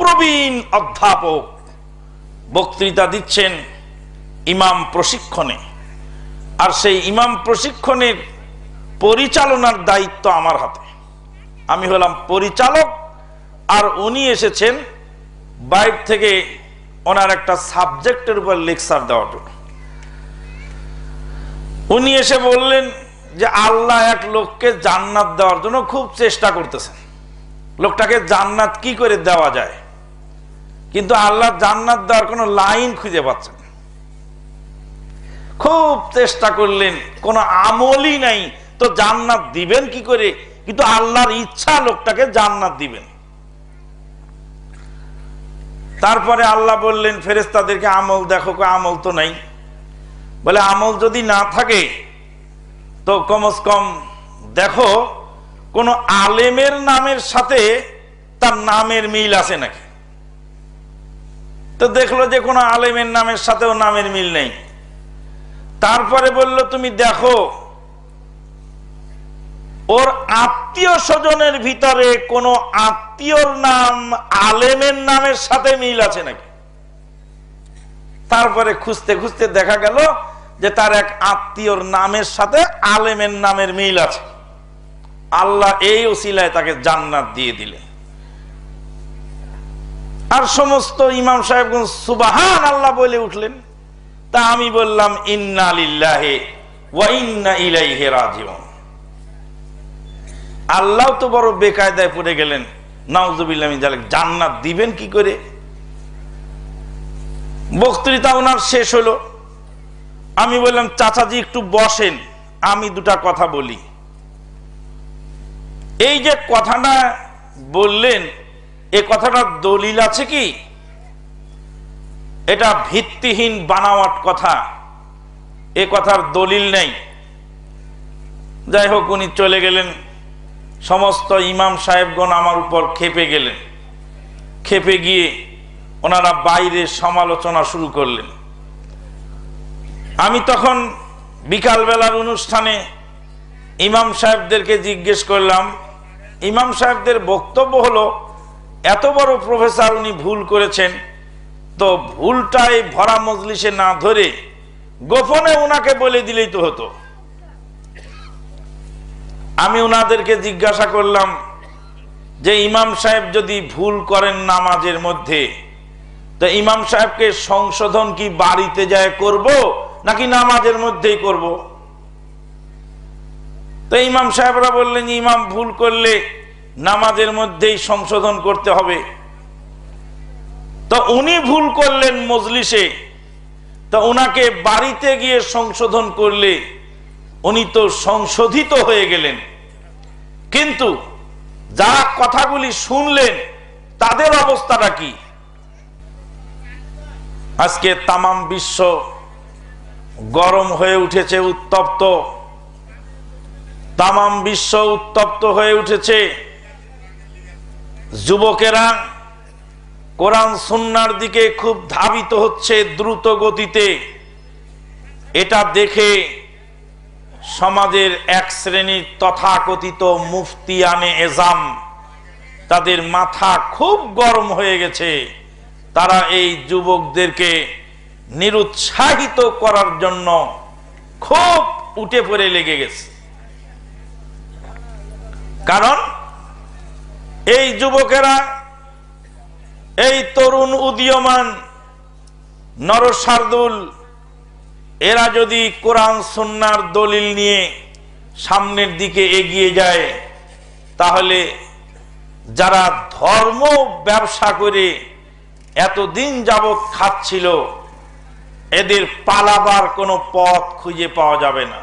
প্রবীণ অধ্যাপক বক্তৃতা দিচ্ছেন ইমাম প্রশিক্ষণে, আর সেই ইমাম প্রশিক্ষণের পরিচালনার দায়িত্ব আমার হাতে। আমি হলাম পরিচালক, আর উনি এসেছেন বাইরে থেকে ওনার একটা সাবজেক্টের উপর লেকচার দেওয়ার জন্য। উনি এসে বললেন যে আল্লাহ এক লোককে জান্নাত দেওয়ার জন্য খুব চেষ্টা করতেছেন, লোকটাকে জান্নাত কি করে দেওয়া যায়, কিন্তু আল্লাহ জান্নাত দেওয়ার কোনো লাইন খুঁজে পাচ্ছেন। খুব চেষ্টা করলেন, কোনো আমলই নাই, তো জান্নাত দিবেন কি করে? কিন্তু আল্লাহর ইচ্ছা লোকটাকে জান্নাত দিবেন। তারপরে আল্লাহ বললেন ফেরেশতাদেরকে আমল দেখো, আমল তো নাই। বলে আমল যদি না থাকে তো কমস কম দেখো কোন আলেমের নামের সাথে তার নামের মিল আছে নাকি। তো দেখলো যে কোন আলেমের নামের সাথেও নামের মিল নেই। তারপরে বলল তুমি দেখো ওর আত্মীয় স্বজনের ভিতরে কোন আত্মীয়র নাম আলেমের নামের সাথে মিল আছে নাকি। তারপরে খুঁজতে খুঁজতে দেখা গেল যে তার এক আত্মীয়র নামের সাথে আলেমের নামের মিল আছে। আল্লাহ এই ওসিলায় তাকে জান্নাত দিয়ে দিলেন। আর সমস্ত ইমাম সাহেবগণ সুবহান আল্লাহ বলে উঠলেন। তা আমি বললাম ইন্না লিল্লাহি ওয়া ইন্না ইলাইহি রাজিউন। আল্লাহ তো বড় বেকায়দায় পড়ে গেলেন, নাউযুবিল্লাহি মিন যালিক, জান্নাত দিবেন কি করে। বক্তৃতা ওনার শেষ হলো। আমি বললাম চাচাজি একটু বসেন, আমি দুটা কথা বলি। এই যে কথাটা বললেন, এ কথাটার দলিল আছে কি? এটা ভিত্তিহীন বানাওয়াট কথা, এ কথার দলিল নেই। যাই হোক, উনি চলে গেলেন। সমস্ত ইমাম সাহেবগণ আমার উপর খেপে গেলেন। খেপে গিয়ে ওনারা বাইরে সমালোচনা শুরু করলেন। আমি তখন বিকালবেলার অনুষ্ঠানে ইমাম সাহেবদেরকে জিজ্ঞেস করলাম, ইমাম সাহেবদের বক্তব্য হলো এত বড় প্রফেসর উনি ভুল করেছেন, তো ভুলটাই ভরা মজলিসে না ধরে গোপনে ওনাকে বলে দিলেই তো হতো। আমি ওনাদেরকে জিজ্ঞাসা করলাম যে ইমাম সাহেব যদি ভুল করেন নামাজের মধ্যে, তো ইমাম সাহেবকে সংশোধন কি বাড়িতে যায় করব নাকি নামাজের মধ্যেই করব? তো ইমাম সাহেবরা বললেন ইমাম ভুল করলে নামাজের মধ্যেই সংশোধন করতে হবে। তো উনি ভুল করলেন মজলিসে, তো উনাকে বাড়িতে গিয়ে সংশোধন করলে উনি তো সংশোধিত হয়ে গেলেন, কিন্তু যারা কথাগুলি শুনলেন তাদের অবস্থাটা কি? আজকে তামাম বিশ্ব গরম হয়ে উঠেছে, উত্তপ্ত। তামাম বিশ্ব উত্তপ্ত হয়ে উঠেছে। যুবকেরা কোরআন সুন্নাহর দিকে খুব ধাবিত হচ্ছে দ্রুত গতিতে। এটা দেখে সমাজের এক শ্রেণীর তথাকথিত মুফতিয়ানে এজাম, তাদের মাথা খুব গরম হয়ে গেছে। তারা এই যুবকদেরকে নিরুৎসাহিত করার জন্য খুব উঠে পড়ে লেগে গেছে। কারণ এই যুবকেরা, এই তরুণ উদীয়মান নরসার্দুল, এরা যদি কোরআন সুন্নাহর দলিল নিয়ে সামনের দিকে এগিয়ে যায়, তাহলে যারা ধর্ম ব্যবসা করে এতদিন যাবৎ খাচ্ছিল, এদের পালাবার কোনো পথ খুঁজে পাওয়া যাবে না।